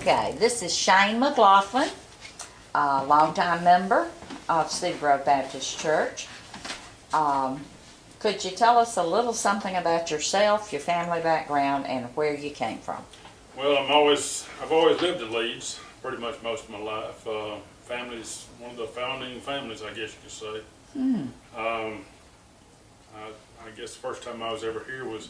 Okay, this is Shane McLaughlin, a longtime member of Cedar Grove Baptist Church. Could you tell us a little something about yourself, your family background, and where you came from? Well, I've always lived in Leeds, pretty much most of my life. Family's one of the founding families, I guess you could say. I guess the first time I was ever here was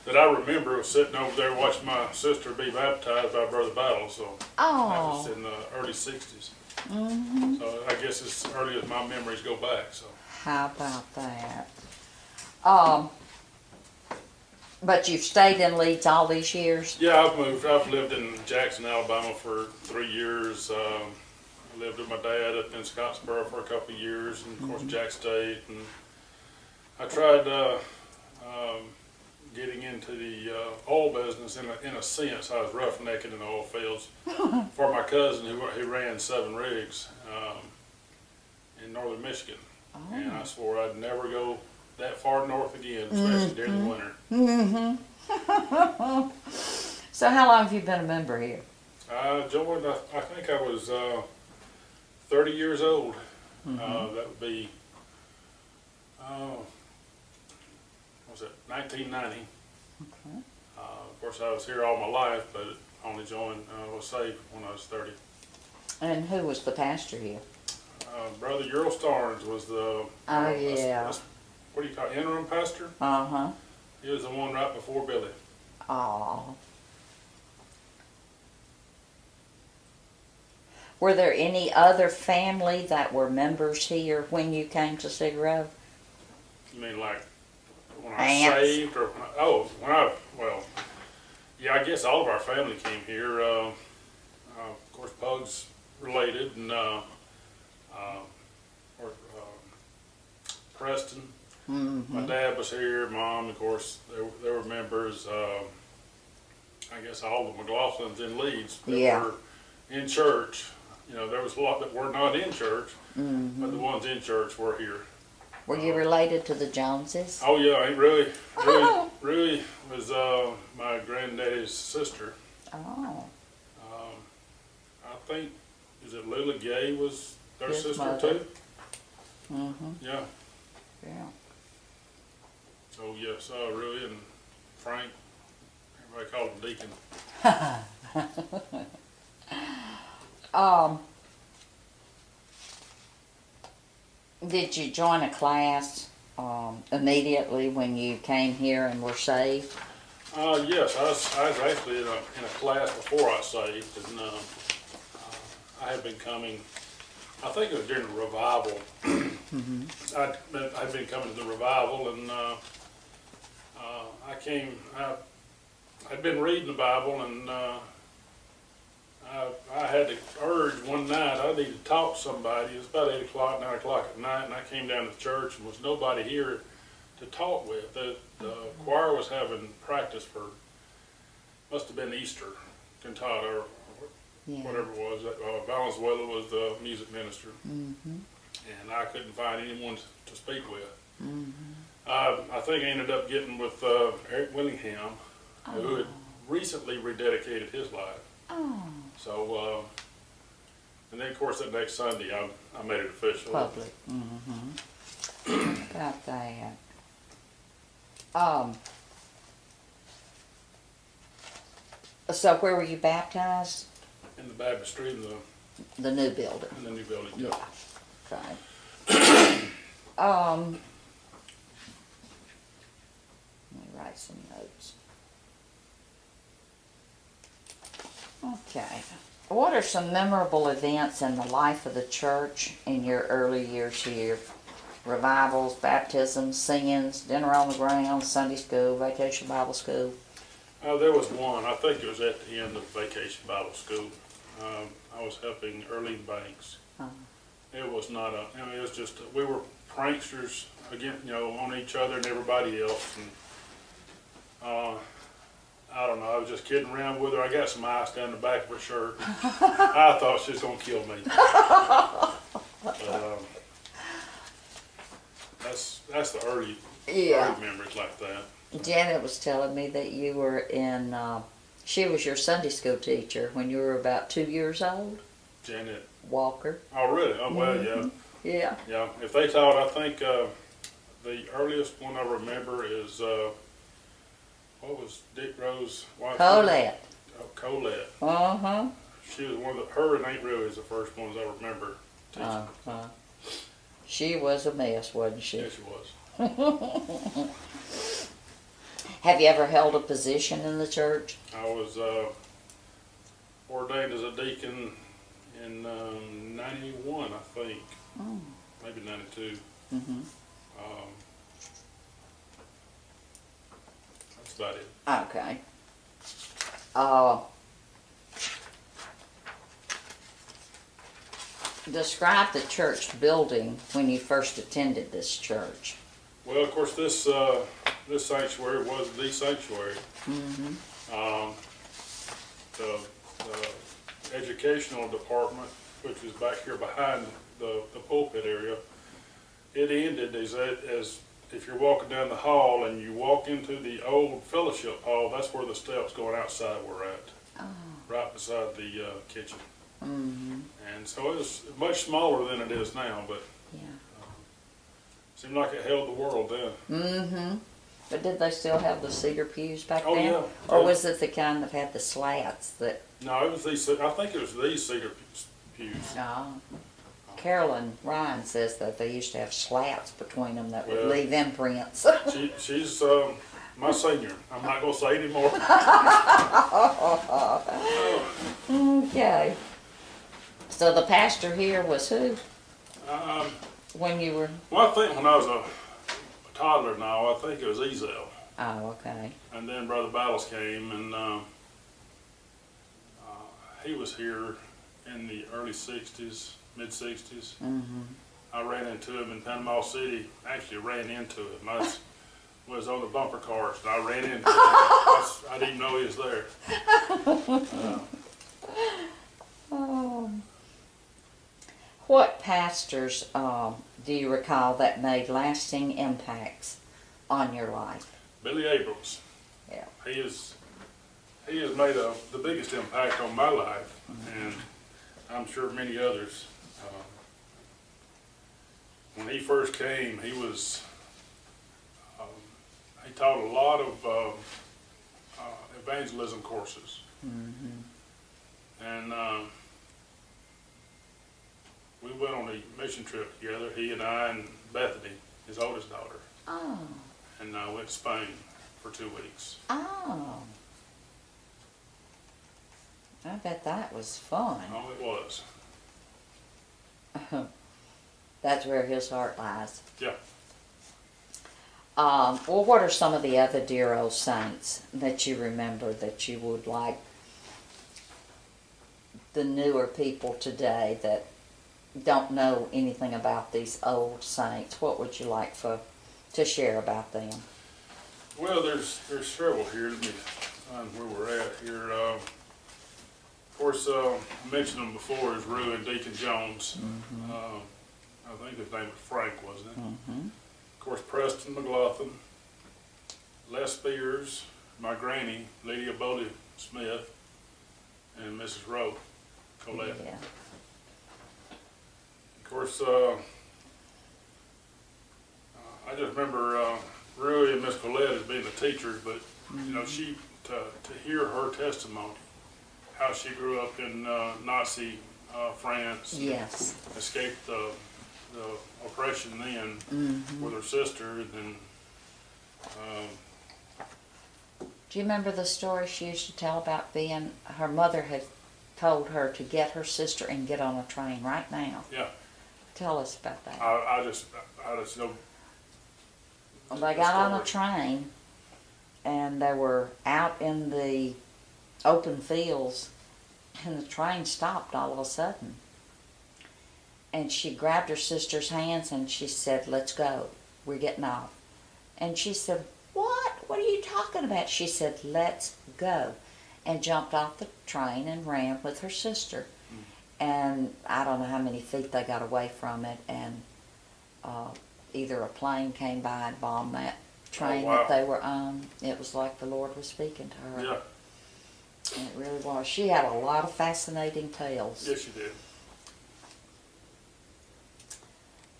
that I remember was sitting over there watching my sister be baptized by Brother Battle. So that was in the early '60s. So I guess as early as my memories go back. So How about that? But you've stayed in Leeds all these years? yeah, I've moved. I've lived in Jackson, Alabama for 3 years. I lived with my dad up in Scottsboro for a couple of years, and of course Jack State. And I tried getting into the oil business in a sense. I was roughnecking in the oil fields for my cousin who ran 7 rigs in northern Michigan. And I swore I'd never go that far north again, especially during the winter. So how long have you been a member here? I joined, I think I was 30 years old. That would be, was it 1990? Okay. Of course, I was here all my life, but only joined, was saved when I was 30. And who was the pastor here? Brother Earl Starnes was the, Oh, yeah. what do you call it, interim pastor? Uh-huh. He was the one right before Billy. Aw. Were there any other family that were members here when you came to Cedar Grove? You mean like when I Aunts. saved or well, yeah, I guess all of our family came here. Of course, Pug's related, and Preston. My dad was here. Mom, of course, they were members. I guess all the McLaughlins in Leeds that were in church. You know, there was a lot that were not in church, but the ones in church were here. Were you related to the Joneses? Oh yeah, he really was my granddaddy's sister. Oh. I think, is it Lila Gay was their His sister mother. too? Yeah. Yeah. So yes, really, and Frank, everybody called him Deacon. Did you join a class immediately when you came here and were saved? Yes, I was actually in a class before I saved, and I had been coming. I think it was during the revival. I'd been coming to the revival, and I'd been reading the Bible, and I had the urge one night, I needed to talk to somebody. It was about 8 o'clock, 9 o'clock at night, and I came down to the church, and was nobody here to talk with. The choir was having practice for, must have been Easter cantata, or whatever it was. Valenzuela was the music minister, and I couldn't find anyone to speak with. I think I ended up getting with Eric Willingham, who had recently rededicated his life. So, and then of course that next Sunday I made it official. Public. Got that. So where were you baptized? In the baptistry in The new building. the new building. Yeah. Okay. Let me write some notes. Okay. What are some memorable events in the life of the church in your early years here? Revivals, baptisms, singings, dinner on the ground, Sunday school, vacation Bible school? There was one, I think it was at the end of Vacation Bible School. I was helping Earlene Banks. It was not it was just, we were pranksters again, on each other and everybody else. And I don't know, I was just kidding around with her. I got some ice down the back of her shirt. I thought she was going to kill me. But, that's the early memories like that. Janet was telling me that you were in She was your Sunday school teacher when you were about 2 years old? Janet. Walker. Oh, really? Oh, well, yeah. Yeah. Yeah. If they taught, I think the earliest one I remember is, what was Dick Rose' wife? Colette. Oh, Colette. Uh-huh. She was one of the, her and Aunt Ruby is the first ones I remember teaching. Uh-huh. She was a mess, wasn't she? Yeah, she was. Have you ever held a position in the church? I was ordained as a deacon in 91, I think. Oh. Maybe 92. Mm-hmm. That's about it. Okay. Describe the church building when you first attended this church. Well, of course, this sanctuary was the sanctuary. Mm-hmm. The educational department, which is back here behind the pulpit area, it ended as if you're walking down the hall and you walk into the old fellowship hall, that's where the steps going outside were at, right beside the kitchen. Mm-hmm. And so it was much smaller than it is now, but Yeah. seemed like it held the world then. Mm-hmm. But did they still have the cedar pews back Oh, then? yeah. Or Yeah. was it the kind that had the slats that... No, it was these. I think it was these cedar pews. Carolyn Ryan says that they used to have slats between them that would Well, leave imprints. She's my senior. I'm not gonna say anymore. Okay. So the pastor here was who? Um, When you were... well, I think when I was a toddler now, I think it was Ezel. Oh, okay. And then Brother Battles came, and he was here in the early 60s, mid-60s. Mm-hmm. I ran into him in Panama City. Actually ran into him. I was on the bumper cars, and I ran into him. I didn't know he was there. What pastors do you recall that made lasting impacts on your life? Billy Abrams. Yeah. He has made the biggest impact on my life, and I'm sure many others. When he first came, he taught a lot of evangelism courses, and we went on a mission trip together. He and I and Bethany, his oldest daughter, Oh. and went to Spain for 2 weeks. Oh. I bet that was fun. Oh, it was. That's where his heart lies. Yeah. Well, what are some of the other dear old saints that you remember that you would like the newer people today that don't know anything about these old saints? What would you like to share about them? Well, there's several here. Let me find where we're at here. Of course, I mentioned them before, is Rue and Deacon Jones. I think his name was Frank, wasn't it? Mm-hmm. Of course, Preston McLaughlin, Les Spears, my granny, Lydia Bowley Smith, and Mrs. Rowe Colette. Yeah. Of course, I just remember Rui and Miss Colette as being the teachers, but you know, she to hear her testimony, how she grew up in Nazi France, Yes. escaped the oppression then with her sister, and then. Do you remember the story she used to tell about being, her mother had told her to get her sister and get on a train right now? Yeah. Tell us about that. I just know. Well, they got on a train and they were out in the open fields and the train stopped all of a sudden. And she grabbed her sister's hands and she said, "Let's go. We're getting off." And she said, "What? What are you talking about?" She said, "Let's go." And jumped off the train and ran with her sister. And I don't know how many feet they got away from it, and either a plane came by and bombed that train wow. that they were on. It was like the Lord was speaking to her. Yeah. It really was. She had a lot of fascinating tales. Yes, you did.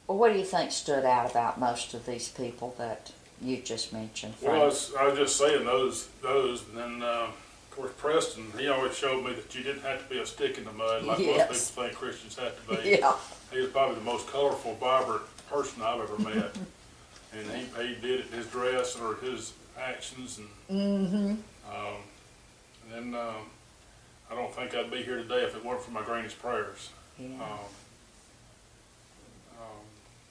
Well, what do you think stood out about most of these people that you just mentioned, Frank? Well, I was just saying those, and then, of course, Preston, he always showed me that you didn't have to be a stick in the mud like Yes. most people think Christians have to be. Yeah. He was probably the most colorful, vibrant person I've ever met. And he did it in his dress or his actions. And then I don't think I'd be here today if it weren't for my granny's prayers. Yeah.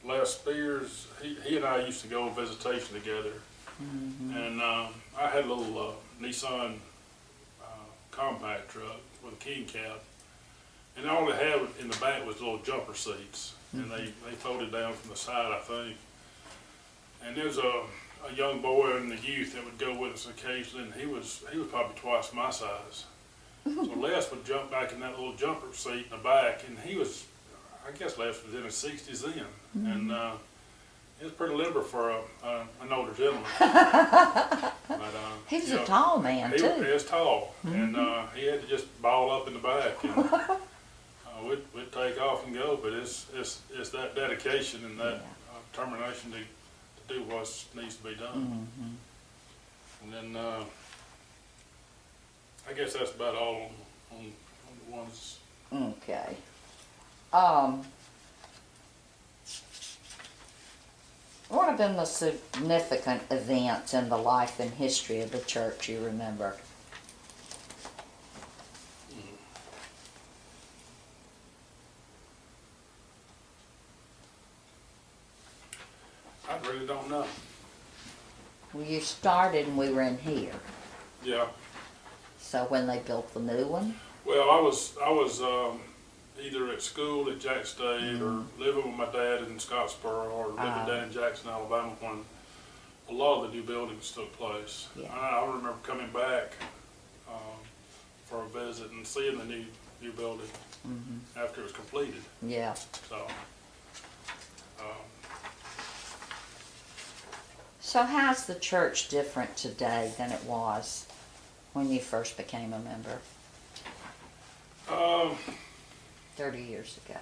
Les Spears, he and I used to go on visitation together. And I had a little Nissan compact truck with a king cab. And all they had in the back was little jumper seats. And they folded down from the side, I think. And there was a young boy in the youth that would go with us occasionally, and he was probably twice my size. So Les would jump back in that little jumper seat in the back, and he was, I guess Les was in his 60s then. And he was pretty limber for an older gentleman. But, He was you know, a tall man, he too. was tall, and he had to just ball up in the back. And, we'd take off and go, but it's that dedication and that determination to do what needs to be done. And then I guess that's about all on the ones. Okay. What have been the significant events in the life and history of the church you remember? I really don't know. Well, you started and we were in here. Yeah. So when they built the new one? Well, I was either at school at Jack State or living with my dad in Scottsboro or living down in Jackson, Alabama when a lot of the new buildings took place. Yeah. I remember coming back for a visit and seeing the new building after it was completed. Yeah. So. So how's the church different today than it was when you first became a member 30 years ago?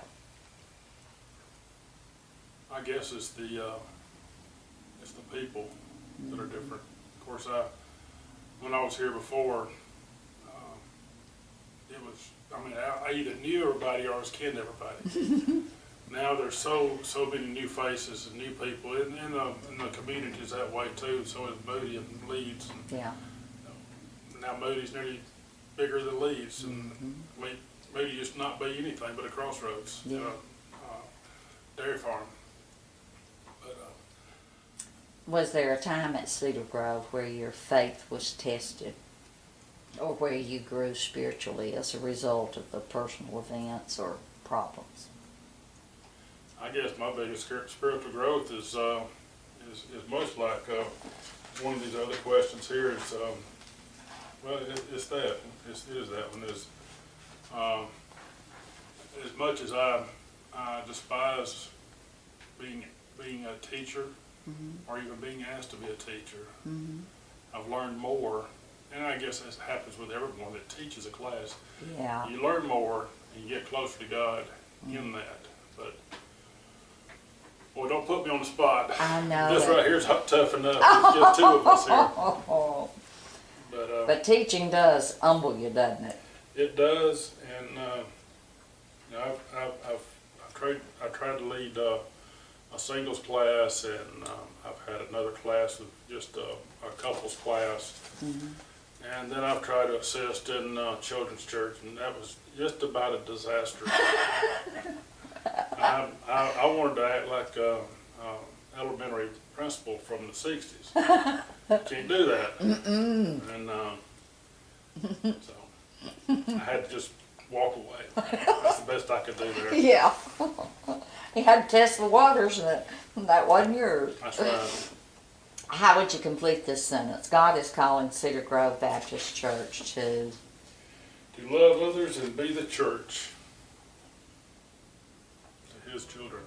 I guess it's the people that are different. Of course, when I was here before, it was, I either knew everybody or I was kin to everybody. Now there's so many new faces and new people in the communities that way too. So is Moody and Leeds. And, Yeah. now Moody's nearly bigger than Leeds, and Moody used to not be anything but a crossroads, Yeah. dairy farm. But Was there a time at Cedar Grove where your faith was tested or where you grew spiritually as a result of the personal events or problems? I guess my biggest spiritual growth is much like one of these other questions here. Is well, it's that. It is that one. Is as much as I despise being a teacher or even being asked to be a teacher, I've learned more, and I guess that happens with everyone that teaches a class. Yeah. You learn more and you get closer to God in that. But boy, don't put me on the spot. I know. This right here is tough enough. There's just two of us here. But teaching does humble you, doesn't it? It does, and you know, I've tried to lead a singles class, and I've had another class with just a couples class, and then I've tried to assist in children's church, and that was just about a disaster. I wanted to act like a elementary principal from the 60s. Can't do that. And so I had to just walk away. That's the best I could do there. Yeah. You had to test the waters, and that wasn't yours. That's right. How would you complete this sentence? God is calling Cedar Grove Baptist Church to To love others and be the church to His children.